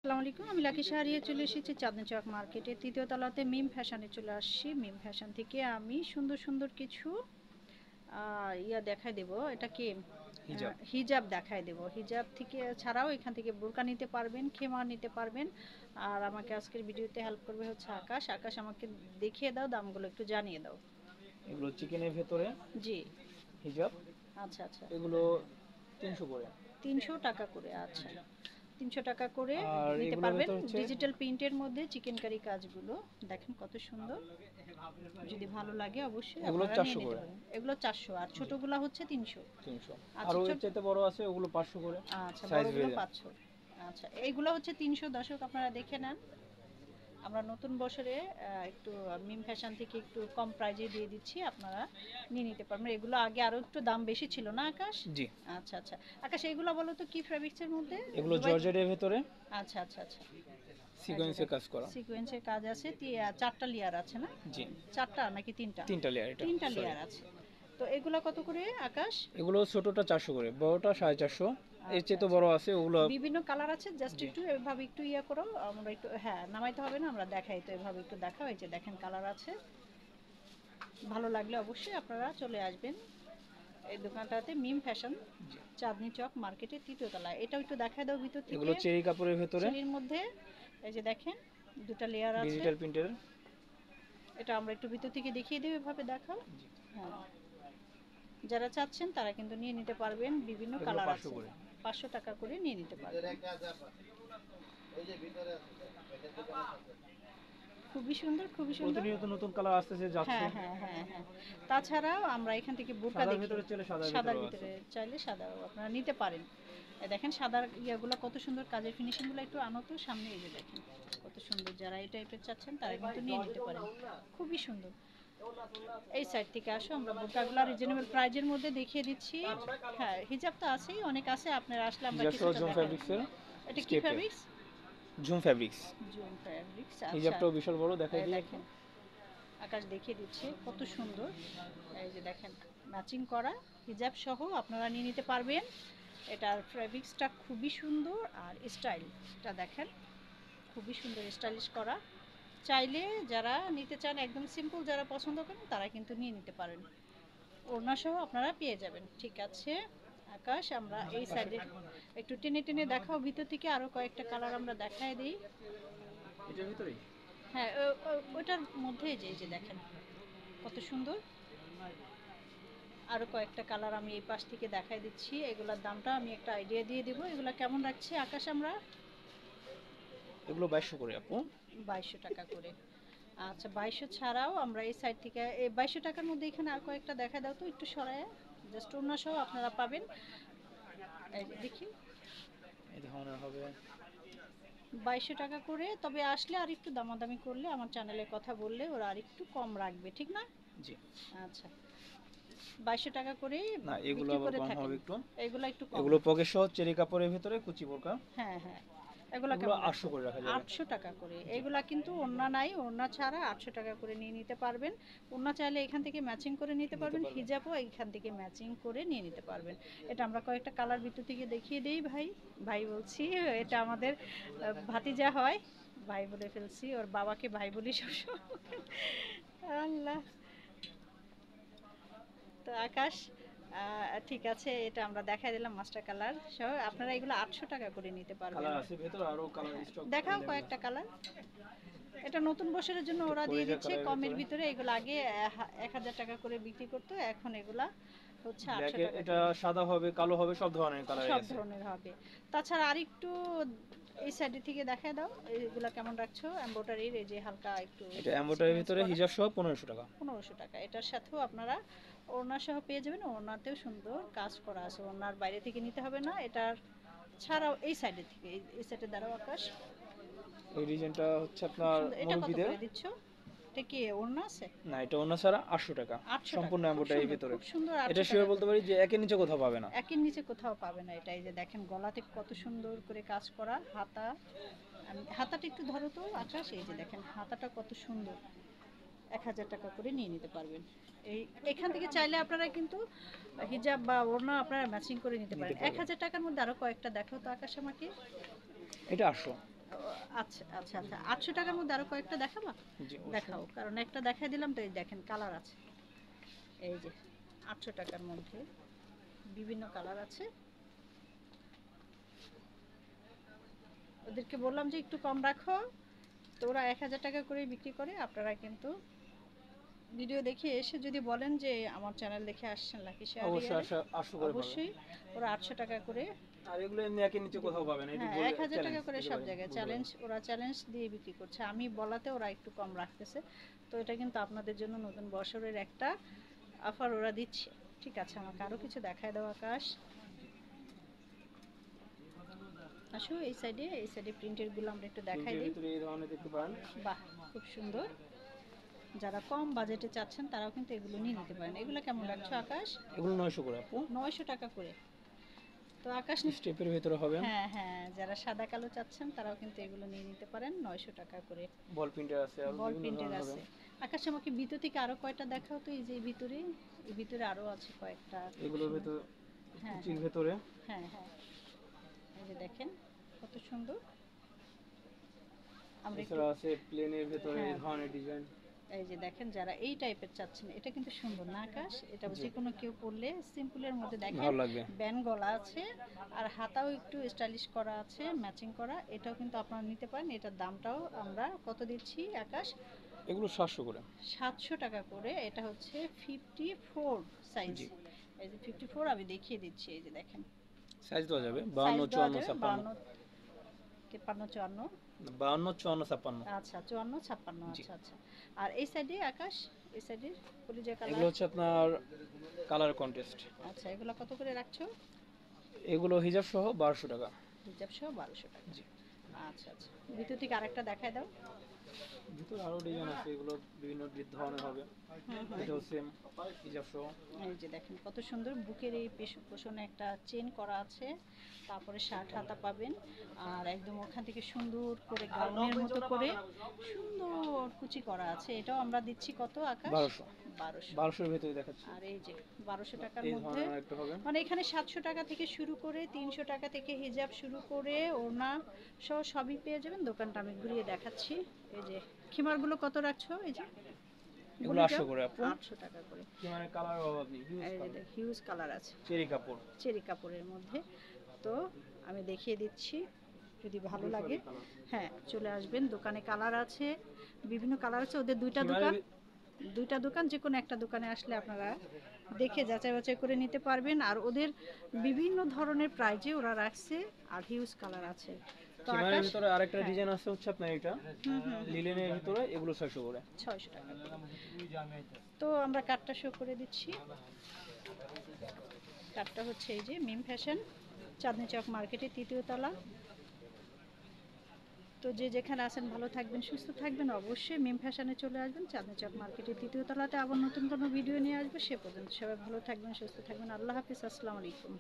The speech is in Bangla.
আসসালামু আলাইকুম। আমি লাকি শাহরিয়া চলে এসেছি চাঁদনী চক মার্কেটে তৃতীয় তলাতে মিম ফ্যাশনে চলে আসছি। মিম ফ্যাশন থেকে আমি সুন্দর সুন্দর কিছু দেখাই দেব। এটা কি হিজাব। হিজাব দেখাই দেব। হিজাব থেকে ছাড়াও এখান থেকে বোরকা নিতে পারবেন, খেমা নিতে পারবেন। আর আমাকে আজকের ভিডিওতে হেল্প করবে হচ্ছে আকাশ। আকাশ আমাকে দেখিয়ে দাও, দামগুলো একটু জানিয়ে দাও। এগুলো চিকেনের ভেতরে জি। হিজাব। আচ্ছা আচ্ছা। এগুলো 300 করে। 300 টাকা করে, আচ্ছা। 300 টাকা করে আর নিতে এগুলোর পারবেন। ভেতর হচ্ছে ডিজিটাল প্রিন্টের মধ্যে চিকেনকারি কাজগুলো দেখেন কত সুন্দর। যদি ভালো লাগে অবশ্যই এগুলো আপনারা নিয়ে 400 নিতে করে। পারেন। এগুলো 400 আর জি, ছোটগুলা হচ্ছে 300। 300। আর আচ্ছা ওই ছোট। চাইতে বড় আছে ওগুলো 500 করে। আচ্ছা সাইজ বড়গুলো ভেদে। 500। আচ্ছা এইগুলো হচ্ছে 300। দর্শক আপনারা দেখে নেন। আমরা নতুন বছরে একটু মিম ফ্যাশন থেকে একটু কম প্রাইজে দিয়ে দিচ্ছি, আপনারা নিয়ে নিতে পারবেন। এগুলো আগে আরও একটু দাম বেশি ছিল না আকাশ? জি, আচ্ছা আচ্ছা। আকাশ এগুলো বলো তো কি ফ্যাব্রিক্সের মধ্যে? এগুলো দুবাই। জর্জেটের ভেতরে আচ্ছা আচ্ছা আচ্ছা। এই যে সিকোয়েন্সের দেখ, কাজ করা। সিকোয়েন্সের কাজ আছে। 4টা লেয়ার আছে না? জি, 4টা নাকি 3টা? 3টা লেয়ার এটা। 3টা সরি। লেয়ার আছে। তো এগুলা কত করে আকাশ? এগুলো ছোটটা 400 করে, বড়টা 450। এর আচ্ছা চেয়ে তো আচ্ছা। বড় আছে ওগুলো। বিভিন্ন কালার আছে, জাস্ট জি, একটু এভাবে একটু করো। আমরা একটু, হ্যাঁ নামাইতে হবে না, আমরা দেখাই তো, এভাবে একটু দেখাও। এই যে দেখেন কালার আছে। ভালো লাগলে অবশ্যই আপনারা চলে আসবেন এই দোকানটাতে, মিম ফ্যাশন, জি। চাঁদনী চক মার্কেটের তৃতীয় তলায়। এটাও একটু দেখায় দাও ভিতর থেকে। এগুলো চেরি কাপড়ের ভেতরে চেরির মধ্যে এই যে দেখেন দুটা লেয়ার আছে। ডিজিটাল প্রিন্টের। এটা আমরা একটু ভিতর থেকে দেখিয়ে দেব, এভাবে দেখাও। জি, হ্যাঁ, যারা চাচ্ছেন তারা কিন্তু নিয়ে নিতে পারবেন। বিভিন্ন এগুলো কালার 500 আছে। করে। 500 টাকা করে নিয়ে নিতে পারবেন। খুবই সুন্দর, খুবই সুন্দর। প্রতিনিয়ত নতুন কালার আসতেছে যাচ্ছে। হ্যাঁ হ্যাঁ হ্যাঁ হ্যাঁ। তাছাড়াও আমরা এখান থেকে বোরকা সাদার দেখি। ভেতরে চলে সাদার সাদার ভেতরেও আছে। ভিতরে চাইলে সাদাও আপনারা নিতে পারেন। দেখেন সাদার ইয়াগুলো কত সুন্দর, কাজের ফিনিশিংগুলো একটু আনো তো সামনে। এই যে দেখেন কত সুন্দর। যারা এই টাইপের চাচ্ছেন তারা কিন্তু নিয়ে নিতে পারেন। খুবই সুন্দর। এই সাইড থেকে আসো, আমরা বোরকাগুলো রিজনেবল প্রাইজের মধ্যে দেখিয়ে দিচ্ছি। হ্যাঁ হিজাব তো আছেই, অনেক আছে। আপনারা আসলে আমরা হিজাব সহ কিছুটা জুম দেখাই। ফ্যাব্রিক্সের এটা কি স্টেপের। Fabrics? Zoom fabrics. Zoom fabrics, আচ্ছা। হিজাবটাও বিশাল বড়, দেখাই এই দিই একটু। দেখেন আকাশ দেখিয়ে দিচ্ছে কত সুন্দর। এই যে দেখেন ম্যাচিং করা হিজাব সহ আপনারা নিয়ে নিতে পারবেন। এটার ফ্যাব্রিক্সটা খুবই সুন্দর আর স্টাইলটা দেখেন খুবই সুন্দর, স্টাইলিশ করা। চাইলে যারা নিতে চান একদম সিম্পল, যারা পছন্দ করেন তারা কিন্তু নিয়ে নিতে পারেন। ওড়না সহ আপনারা পেয়ে যাবেন। ঠিক আছে আকাশ, আমরা এই সাইডে একটু টেনে টেনে দেখাও ভিতর থেকে। আরও কয়েকটা কালার আমরা দেখায় দিই। এটার ভিতরেই হ্যাঁ ওটার মধ্যে যে এই যে দেখেন কত সুন্দর। আরও কয়েকটা কালার আমি এই পাশ থেকে দেখাই দিচ্ছি। এগুলোর দামটা আমি একটা আইডিয়া দিয়ে দিব। এগুলো কেমন রাখছি আকাশ আমরা? এগুলো 2200 করে আপু। 2200 টাকা করে। আচ্ছা 2200 ছাড়াও আমরা এই সাইড থেকে এই 2200 টাকার মধ্যে এখানে আর কয়েকটা দেখা দাও তো একটু সরায়। জাস্ট ওড়না সহ আপনারা পাবেন। এই যে দেখি এই ধরনের হবে। 2200 টাকা করে। তবে আসলে আর একটু দামাদামি করলে, আমার চ্যানেলের কথা বললে ওরা আর একটু কম রাখবে, ঠিক না? জি। আচ্ছা 2200 টাকা করে না, এগুলো বিক্রি আবার করে কম থাকেন। হবে একটু। এগুলো একটু কম। এগুলো পকেট সহ চেরি কাপড়ের ভিতরে কুচি বোরকা। হ্যাঁ হ্যাঁ। এগুলো এগুলো কেমন 800 রাখছো? করে রাখা যাবে। 800 টাকা করে। জি, এগুলা কিন্তু ওড়না নাই, ওড়না ছাড়া 800 টাকা করে নিয়ে নিতে পারবেন। ওড়না চাইলে এখান থেকে ম্যাচিং করে নিতে নিতে পারবেন, পারবেন। হিজাবও এখান থেকে ম্যাচিং করে নিয়ে নিতে পারবেন। এটা আমরা কয়েকটা কালার ভিতর থেকে দেখিয়ে দেই ভাই। ভাই বলছি, এটা আমাদের ভাতিজা হয়। ভাই বলে ফেলছি, ওর বাবাকে ভাই বলি সবসময়। আল্লাহ। তো আকাশ, ঠিক আছে, এটা আমরা দেখাই দিলাম মাস্টার কালার সহ। আপনারা এগুলো 800 টাকা করে নিতে পারবেন। কালার আছে ভেতর, আরো কালার হ্যাঁ স্টক দেখাও अवेलेबल কয়েকটা আছে। কালার। এটা নতুন বছরের জন্য একটু ওরা দিয়ে কলিজা দিচ্ছে কালারের কমের ভিতরে। ভিতরে। এগুলো আগে 1000 টাকা করে বিক্রি করতো, এখন এগুলা হচ্ছে ব্ল্যাক 800 টাকা এটা করে। সাদা হবে, কালো হবে, সব ধরনের কালারই সব আছে। ধরনের হবে। তাছাড়া আরেকটু এই সাইডের থেকে দেখায় দাও এইগুলা কেমন রাখছো। এমব্রয়ডারির এই যে হালকা একটু এটা এমব্রয়ডারির সিকোয়েন্স ভিতরে করা। হিজাব সহ 1500 টাকা। 1500 টাকা। এটার সাথেও আপনারা ওড়না সহ পেয়ে যাবেন। ওড়নাতেও সুন্দর কাজ করা আছে, ওড়নার বাইরে থেকে নিতে হবে না। এটার ছাড়াও এই সাইডের থেকে, এই সাইডে দাঁড়াও আকাশ। এই ডিজাইনটা হচ্ছে খুব আপনার সুন্দর। এটা কত মুরব্বিদের। করে দিচ্ছ? এটা কি ওড়না আছে? না, এটা অন্য ছাড়া 800 টাকা। 800 টাকা। সম্পূর্ণ খুব এমব্রয়ডারির সুন্দর, ভিতরে। খুব সুন্দর। এটা 800 টাকা শিওর বলতে করে। পারি যে একের নিচে কোথাও পাবে না। একের নিচে কোথাও পাবে না। এটা এই যে দেখেন গলাতে কত সুন্দর করে কাজ করা হাতা। হাতাটা একটু ধরো তো আকাশ। এই যে দেখেন হাতাটা কত সুন্দর। 1000 টাকা করে নিয়ে নিতে পারবেন। এই এখান থেকে চাইলে আপনারা কিন্তু হিজাব বা ওড়না আপনারা ম্যাচিং করে নিতে নিতে পারেন। এক পারবেন। হাজার টাকার মধ্যে আরও কয়েকটা দেখাও তো আকাশ আমাকে। এটা 800। আচ্ছা আচ্ছা আচ্ছা, 800 টাকার মধ্যে আরো কয়েকটা দেখাবা? জি দেখাও, কারণ একটা দেখাই দিলাম তো। এই দেখেন কালার আছে, এই যে 800 টাকার মধ্যে বিভিন্ন কালার আছে। ওদেরকে বললাম যে একটু কম রাখো, তো ওরা 1000 টাকা করে বিক্রি করে। আপনারা কিন্তু ভিডিও দেখে এসে যদি বলেন যে আমার চ্যানেল দেখে আসছেন লাকি অবশ্যই শেয়ারিয়ারে, 800 করে পাবেন। অবশ্যই ওরা 800 টাকা করে। আর এগুলো এমনি একের নিচে কোথাও পাবেন না, এটি হ্যাঁ, বলে 1000 টাকা চ্যালেঞ্জ করে দিতে সব পারি, জায়গায় বলতে পারি। চ্যালেঞ্জ, ওরা চ্যালেঞ্জ দিয়ে বিক্রি করছে। আমি বলাতে ওরা একটু কম রাখতেছে। তো এটা কিন্তু আপনাদের জন্য নতুন বছরের একটা অফার ওরা দিচ্ছে। ঠিক আছে, আমাকে আরো কিছু দেখায় দাও আকাশ। আসো এই সাইডে প্রিন্টের গুলো আমরা একটু দেখাই প্রিন্টের দিই। ভিতরে এই ধরনের দেখতে পারেন। বাহ, খুব সুন্দর। যারা কম বাজেটে চাচ্ছেন তারাও কিন্তু এগুলো নিয়ে নিতে পারেন। এগুলো কেমন রাখছো আকাশ? এগুলো 900 করে আপু। 900 টাকা করে। তো আকাশ, স্টেপের ভিতরে হবে। হ্যাঁ হ্যাঁ, যারা সাদা কালো চাচ্ছেন তারাও কিন্তু এগুলো নিয়ে নিতে পারেন 900 টাকা করে। বল প্রিন্টার আছে আর বল বিভিন্ন প্রিন্টের ধরনের আছে। হবে। আকাশ, আমাকে ভিতর থেকে আরো কয়টা দেখাও তো। এই যে ভিতরে, এই ভিতরে আরো আছে কয়েকটা। এগুলোর ভিতরে হ্যাঁ কুচির ভিতরে হ্যাঁ হ্যাঁ, এই যে দেখেন কত সুন্দর। আমরা একটু, এছাড়া আছে প্লেনের ভিতরে এই হ্যাঁ, ধরনের ডিজাইন। এই যে দেখেন যারা এই টাইপের চাচ্ছেন, এটা কিন্তু সুন্দর না আকাশ? এটা জি। যে কোনো কেউ পরলে সিম্পলের মধ্যে দেখেন ভালো লাগবে। ব্যান্ড গলা আছে, আর হাতাও একটু স্টাইলিশ করা আছে, ম্যাচিং করা। এটাও কিন্তু আপনারা নিতে পারেন। এটার দামটাও আমরা কত দিচ্ছি আকাশ? এগুলো 700 করে। 700 টাকা করে। এটা হচ্ছে 54 সাইজ। জি। এই যে 54 আমি দেখিয়ে দিচ্ছি, এই যে দেখেন সাইজ দেওয়া যাবে সাইজ 52 দেওয়া 54 যাবে 56। 52 53 54। 52 54 56। আচ্ছা 54 56। জি। আচ্ছা আচ্ছা। আর এই সাইডে আকাশ, এই সাইডে কলিজা এগুলো কালার। হচ্ছে আপনার কালার কন্টেস্ট। আচ্ছা, এগুলো কত করে রাখছো? এগুলো হিজাব সহ 1200 টাকা। হিজাব সহ 1200 টাকা। জি। আচ্ছা আচ্ছা, ভিতর থেকে আরেকটা দেখায় দাও। ভিতরে আরো ডিজাইন আছে, এগুলো বিভিন্ন ধরনের হবে। এটাও সেম হিজাব সহ। এই যে দেখেন কত সুন্দর, বুকের এই পেছনে একটা চেন করা আছে, তারপরে শার্ট হাতা পাবেন, আর একদম ওখান থেকে সুন্দর করে গাউনের মতো করে সুন্দর কুচি করা আছে। এটাও আমরা দিচ্ছি কত আকাশ? 1200। 1200। 1200 এর ভিতরে দেখাচ্ছি। আর এই যে 1200 টাকার এই মধ্যে, ধরনের একটা হবে। মানে এখানে 700 টাকা থেকে শুরু করে 300 টাকা থেকে হিজাব শুরু করে ওড়না সহ সবই পেয়ে যাবেন। দোকানটা আমি ঘুরিয়ে দেখাচ্ছি। এই যে খিমারগুলো কত রাখছো? এই যে এগুলো 800 করে আপু। 800 টাকা করে। কি মানে কালার অভাব নেই, হিউজ এই যে কালার। হিউজ কালার আছে, চেরি কাপড়। চেরি কাপড়ের মধ্যে। তো আমি দেখিয়ে দিচ্ছি, যদি ভালো লাগে হ্যাঁ চলে আসবেন দোকানে। কালার আছে, বিভিন্ন কালার আছে। ওদের দুইটা দোকান, যে কোনো একটা দোকানে আসলে আপনারা দেখে যাচাই বাছাই করে নিতে পারবেন। আর ওদের বিভিন্ন ধরনের প্রাইজে ওরা রাখছে, আর হিউজ কালার আছে। তো কিমানের আকাশ, ভিতরে আরেকটা হ্যাঁ, ডিজাইন আছে হচ্ছে আপনার এটা লিলেনের ভিতরে, এগুলো 600 করে। 600 টাকা। তো আমরা কার্ডটা শো করে দিচ্ছি। কার্ডটা হচ্ছে এই যে মিম ফ্যাশন, চাঁদনি চক মার্কেটের 3য় তলা। তো যে যেখানে আছেন ভালো থাকবেন, সুস্থ থাকবেন। অবশ্যই মিম ফ্যাশনে চলে আসবেন, চাঁদনি চক মার্কেটের 3য় তলাতে। আবার নতুন কোনো ভিডিও নিয়ে আসবো। সে পর্যন্ত সবাই ভালো থাকবেন, সুস্থ থাকবেন। আল্লাহ হাফিজ, আসসালামু আলাইকুম।